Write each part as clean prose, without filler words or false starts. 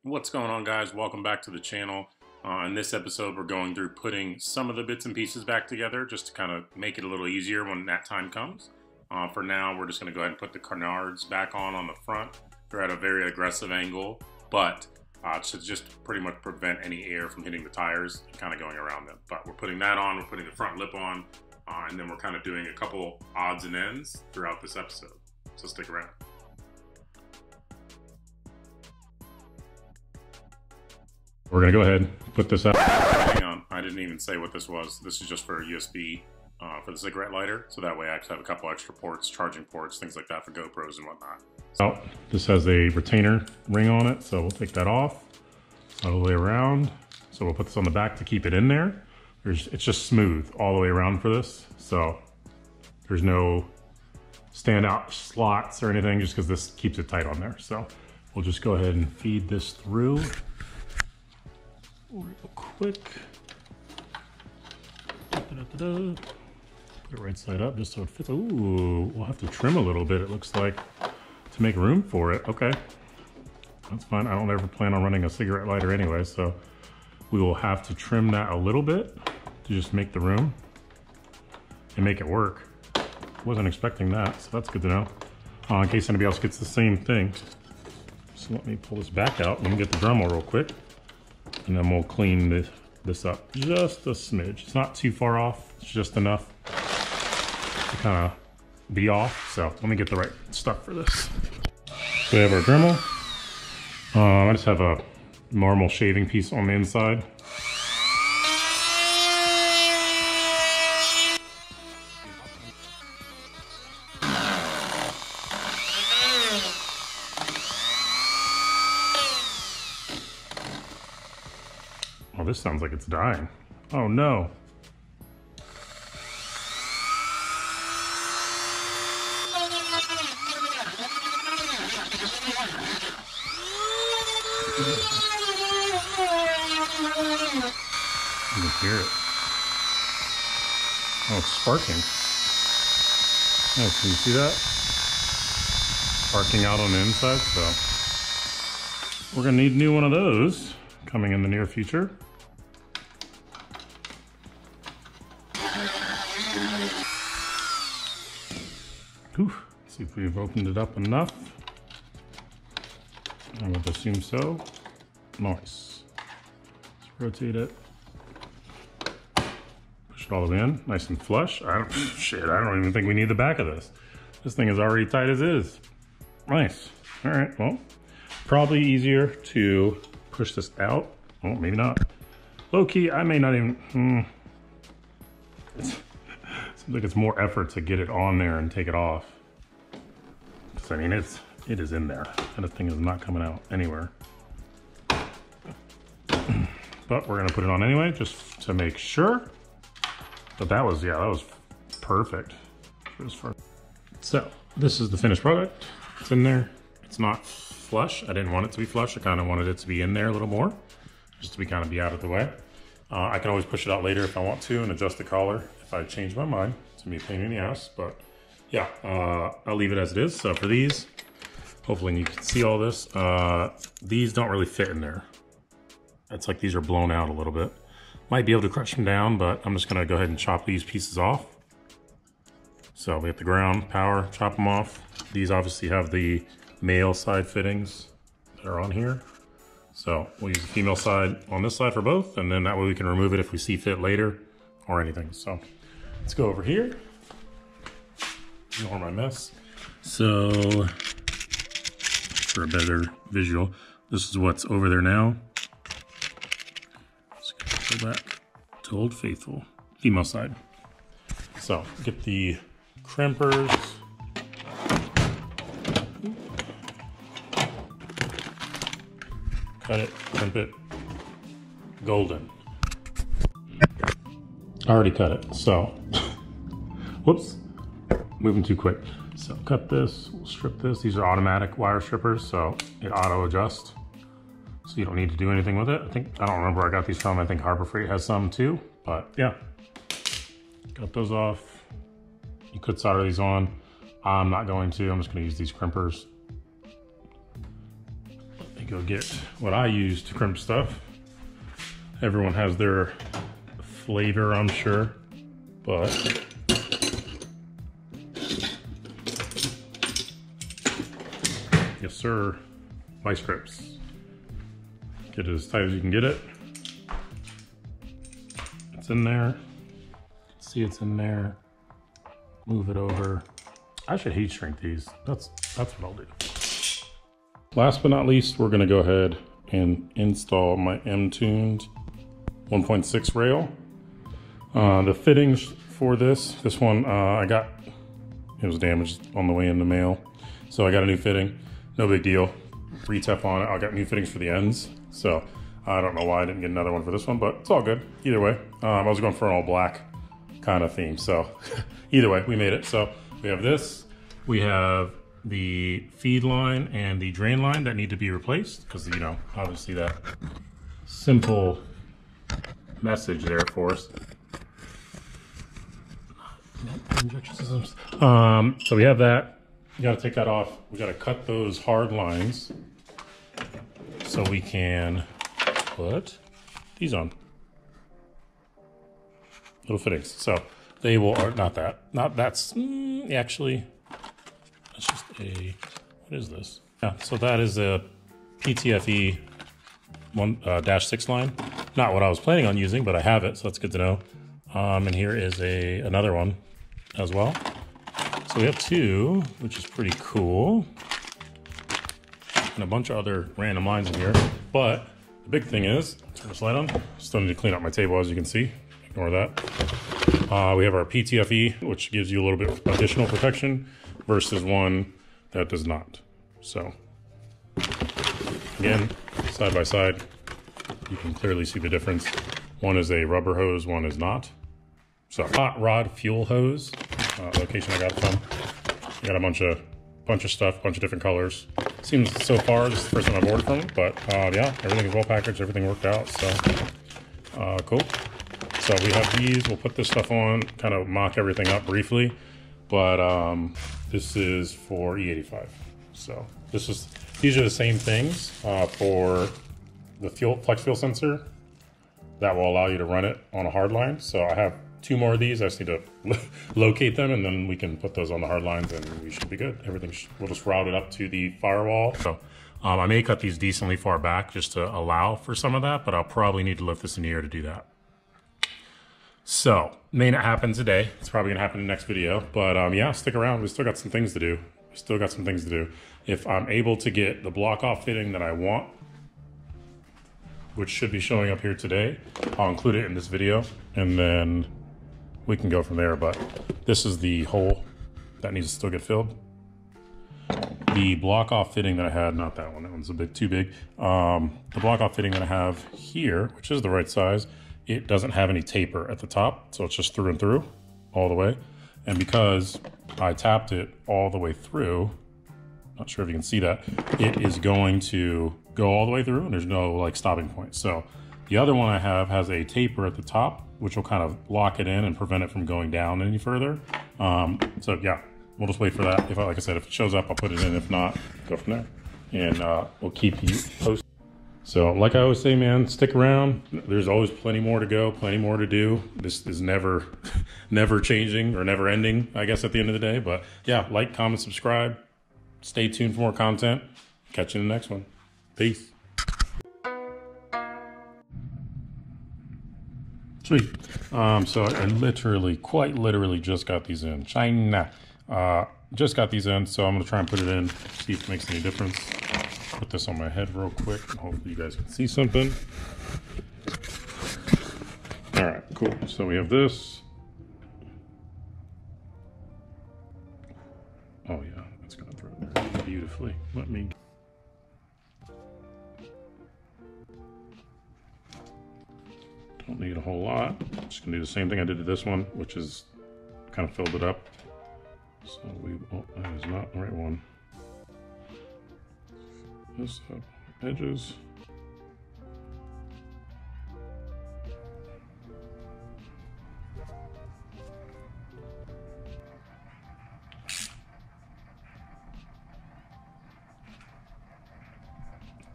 What's going on, guys? Welcome back to the channel. In this episode, we're going through putting some of the bits and pieces back together just to kind of make it a little easier when that time comes. For now, we're just going to go ahead and put the canards back on the front. They're at a very aggressive angle, but to just pretty much prevent any air from hitting the tires and kind of going around them. But we're putting that on, we're putting the front lip on, and then we're kind of doing a couple odds and ends throughout this episode. So stick around. We're gonna go ahead and put this up. Hang on, I didn't even say what this was. This is just for a USB for the cigarette lighter, so that way I actually have a couple extra ports, charging ports, things like that for GoPros and whatnot. So this has a retainer ring on it, so we'll take that off all the way around. So we'll put this on the back to keep it in there. It's just smooth all the way around for this, so there's no standout slots or anything, just because this keeps it tight on there. So we'll just go ahead and feed this through real quick. Put it right side up just so it fits. Ooh, we'll have to trim a little bit, it looks like, to make room for it. Okay, that's fine. I don't ever plan on running a cigarette lighter anyway, so we will have to trim that a little bit to just make the room and make it work. Wasn't expecting that, so that's good to know. In case anybody else gets the same thing. So let me pull this back out and get the Dremel real quick. And then we'll clean this up just a smidge. It's not too far off. It's just enough to kind of be off. So let me get the right stuff for this. So we have our Dremel. I just have a normal shaving piece on the inside. Oh, this sounds like it's dying. Oh no. You can hear it. Oh, it's sparking. Oh, can you see that? Sparking out on the inside, so we're gonna need a new one of those coming in the near future. Let's see if we've opened it up enough. I would assume so. Nice. Let's rotate it. Push it all the way in, nice and flush. I don't even think we need the back of this. This thing is already tight as is. Nice. All right, well, probably easier to push this out. Oh, maybe not. Low key, I may not even, seems like it's more effort to get it on there and take it off. I mean, it is in there. That thing is not coming out anywhere. But we're gonna put it on anyway, just to make sure. But that was perfect. So this is the finished product. It's in there. It's not flush. I didn't want it to be flush. I kind of wanted it to be in there a little more, just to be out of the way. I can always push it out later if I want to and adjust the collar if I change my mind. It's gonna be a pain in the ass, but yeah, I'll leave it as it is. So for these, hopefully you can see all this. These don't really fit in there. It's like these are blown out a little bit. Might be able to crush them down, but I'm just gonna go ahead and chop these pieces off. So we have the ground, power, chop them off. These obviously have the male side fittings that are on here. So we'll use the female side on this side for both, and then that way we can remove it if we see fit later or anything. So let's go over here. Ignore my mess. So for a better visual, this is what's over there now. Let's go back to Old Faithful, female side. So get the crimpers. Cut it, crimp it, golden. I already cut it, so whoops. Moving too quick. So cut this, we'll strip this. These are automatic wire strippers, so it auto adjusts. So you don't need to do anything with it. I don't remember where I got these from. I think Harbor Freight has some too, but yeah. Cut those off. You could solder these on. I'm not going to. I'm just going to use these crimpers. Let me go get what I use to crimp stuff. Everyone has their flavor, I'm sure, but yes, sir. Vice grips. Get it as tight as you can get it. It's in there. See, it's in there. Move it over. I should heat shrink these. That's what I'll do. Last but not least, we're gonna go ahead and install my M-tuned 1.6 rail. The fittings for this one, it was damaged on the way in the mail. So I got a new fitting, no big deal. Re-tep on it, I got new fittings for the ends. So I don't know why I didn't get another one for this one, but it's all good. Either way, I was going for an all black kind of theme. So either way, we made it. So we have this, we have the feed line and the drain line that need to be replaced because, you know, obviously that simple message there for us. Injection systems. So we have that. You got to take that off. We got to cut those hard lines so we can put these on. Little fittings. So they will, or not that. Not that's actually. That's just a. What is this? Yeah. So that is a PTFE 1-6 line. Not what I was planning on using, but I have it, so that's good to know. And here is another one as well. So we have two, which is pretty cool. And a bunch of other random lines in here. But the big thing is, turn this light on. Still need to clean up my table, as you can see. Ignore that. We have our PTFE, which gives you a little bit of additional protection versus one that does not. So again, side by side, you can clearly see the difference. One is a rubber hose, one is not. So hot rod fuel hose, location I got it from. I got a bunch of stuff, bunch of different colors. Seems so far this is the first one I've ordered from, but yeah, everything is well packaged, everything worked out, so cool. So we have these, we'll put this stuff on, kind of mock everything up briefly, but this is for E85. So these are the same things for the flex fuel sensor that will allow you to run it on a hard line. So I have two more of these. I just need to locate them, and then we can put those on the hard lines, and we should be good. We'll just route it up to the firewall. So I may cut these decently far back just to allow for some of that, but I'll probably need to lift this in the air to do that. So may not happen today. It's probably gonna happen in the next video, but yeah, stick around. We still got some things to do. If I'm able to get the block off fitting that I want, which should be showing up here today, I'll include it in this video, and then we can go from there. But this is the hole that needs to still get filled. The block off fitting that I had, not that one, that one's a bit too big. The block off fitting that I have here, which is the right size, it doesn't have any taper at the top, so it's just through and through all the way. And because I tapped it all the way through, not sure if you can see that, it is going to go all the way through, and there's no like stopping point. So the other one I have has a taper at the top, which will kind of lock it in and prevent it from going down any further. So yeah, we'll just wait for that. Like I said, if it shows up, I'll put it in. If not, go from there. And we'll keep you posted. So like I always say, man, stick around. There's always plenty more to go, plenty more to do. This is never changing or never ending, I guess, at the end of the day. But yeah, like, comment, subscribe. Stay tuned for more content. Catch you in the next one. Peace. Sweet. So I quite literally just got these in. China. Just got these in, so I'm gonna try and put it in, see if it makes any difference. Put this on my head real quick, and hopefully you guys can see something. All right, cool. So we have this. Oh yeah, that's gonna throw it there beautifully. Let me. Don't need a whole lot. Just gonna do the same thing I did to this one, which is kind of filled it up. So that is not the right one. This up edges.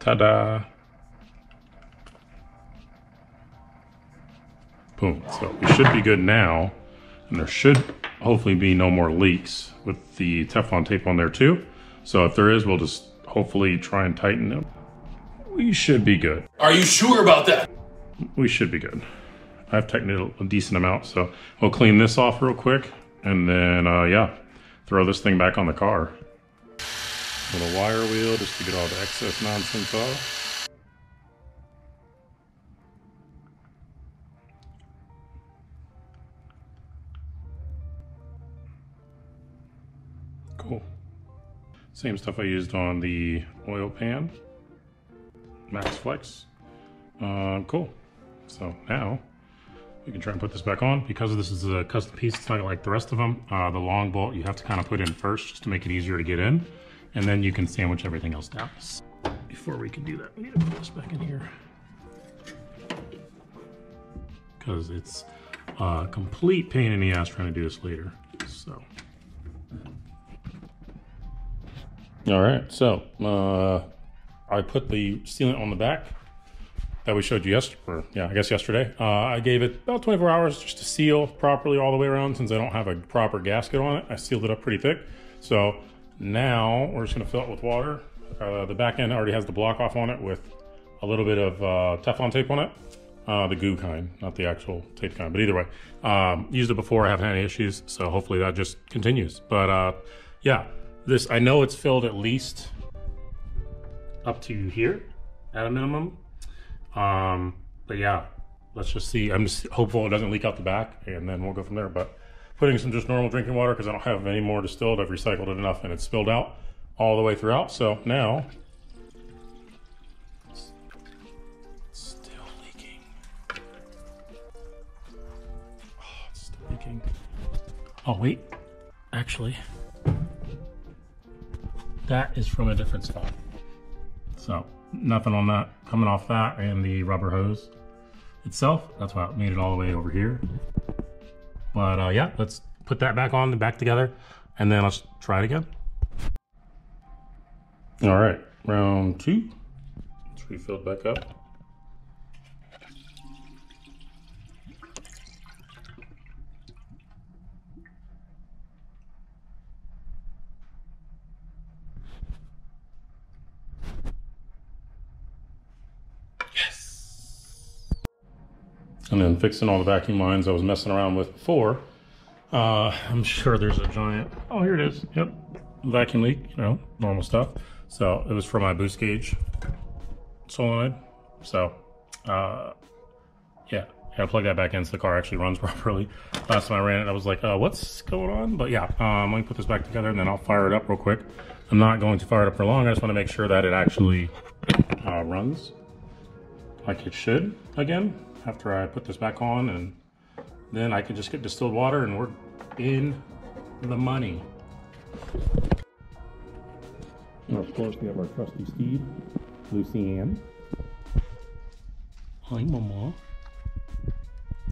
Ta-da! Boom. So we should be good now. And there should hopefully be no more leaks with the Teflon tape on there too. So if there is, we'll just hopefully try and tighten it. We should be good. Are you sure about that? We should be good. I've tightened it a decent amount, so we'll clean this off real quick. And then, yeah, throw this thing back on the car. Little wire wheel just to get all the excess nonsense off. Cool. Same stuff I used on the oil pan. Max Flex. Cool. So now we can try and put this back on. Because this is a custom piece, it's not like the rest of them. The long bolt you have to kind of put in first just to make it easier to get in. And then you can sandwich everything else down. Before we can do that, we need to put this back in here. Because it's a complete pain in the ass trying to do this later. So. All right, so I put the sealant on the back that we showed you yesterday. I gave it about 24 hours just to seal properly all the way around since I don't have a proper gasket on it. I sealed it up pretty thick. So now we're just gonna fill it with water. The back end already has the block off on it with a little bit of Teflon tape on it. The goo kind, not the actual tape kind, but either way. Used it before, I haven't had any issues, so hopefully that just continues. But yeah, this, I know it's filled at least up to here at a minimum. But yeah, let's just see. I'm just hopeful it doesn't leak out the back and then we'll go from there. But putting some just normal drinking water because I don't have any more distilled. I've recycled it enough and it's spilled out all the way throughout. So now, it's still leaking. Oh, it's still leaking. Oh, wait, actually, that is from a different spot. So nothing on that coming off that and the rubber hose itself. That's why it made it all the way over here. But yeah, let's put that back on and back together and then let's try it again. All right, round two. Let's refill it back up. And then fixing all the vacuum lines I was messing around with before. I'm sure there's a giant, oh, here it is. Yep, vacuum leak, you know, normal stuff. So it was for my boost gauge solenoid. So yeah, gotta plug that back in so the car actually runs properly. Last time I ran it, I was like, what's going on? But yeah, let me put this back together and then I'll fire it up real quick. I'm not going to fire it up for long. I just want to make sure that it actually runs like it should again. After I put this back on, and then I can just get distilled water and we're in the money. And of course we have our trusty steed, Lucianne. Hi, Mama.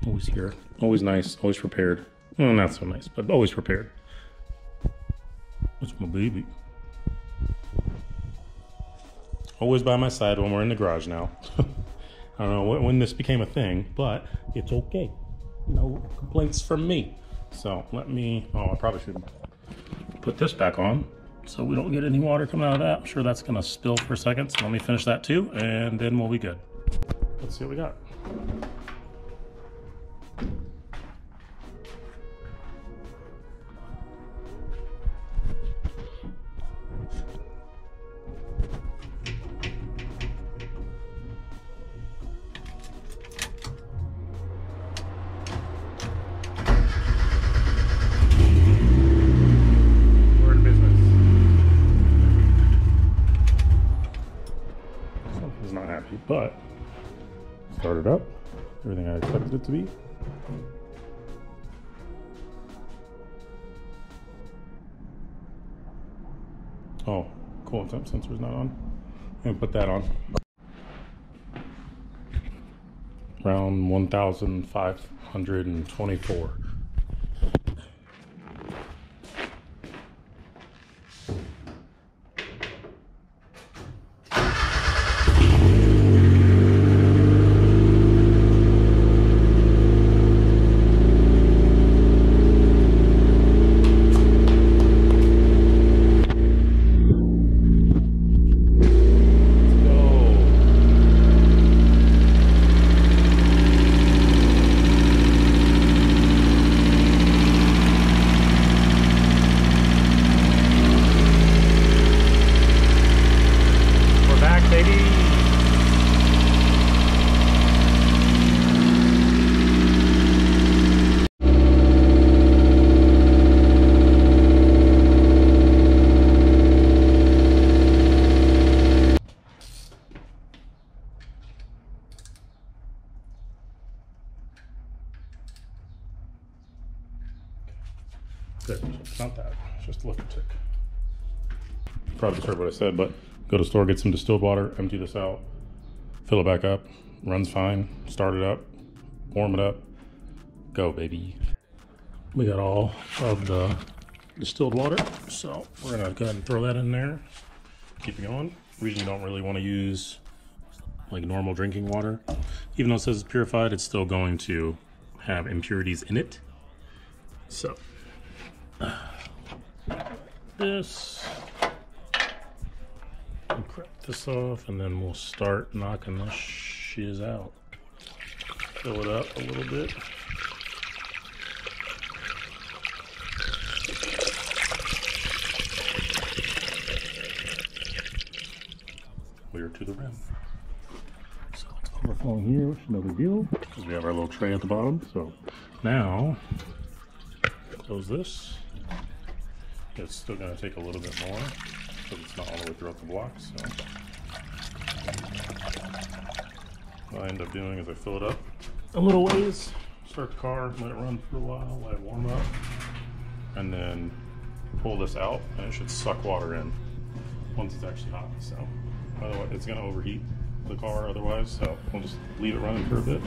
Always here, always nice, always prepared. Well, not so nice, but always prepared. That's my baby. Always by my side when we're in the garage now. I don't know when this became a thing, but it's okay. No complaints from me. So let me, I probably should put this back on so we don't get any water coming out of that. I'm sure that's gonna spill for a second. So let me finish that too, and then we'll be good. Let's see what we got. But started up, everything I expected it to be. Oh, cool, temp sensor's not on. I'm gonna put that on. Round 1,524. Good. It's not that. It's just a little tick. Probably just heard what I said, but go to store, get some distilled water, empty this out, fill it back up, runs fine, start it up, warm it up, go baby. We got all of the distilled water, so we're gonna go ahead and throw that in there. Keep it going. Reason you don't really want to use like normal drinking water, even though it says it's purified, it's still going to have impurities in it. So this, and crack this off, and then we'll start knocking this shiz out. Fill it up a little bit. Clear to the rim. So it's overflowing here, which is no big deal, because we have our little tray at the bottom. So now, close this. It's still going to take a little bit more, because it's not all the way throughout the block. So what I end up doing is I fill it up a little ways, start the car, let it run for a while, let it warm up, and then pull this out, and it should suck water in once it's actually hot. So otherwise, it's going to overheat the car otherwise, so we'll just leave it running for a bit.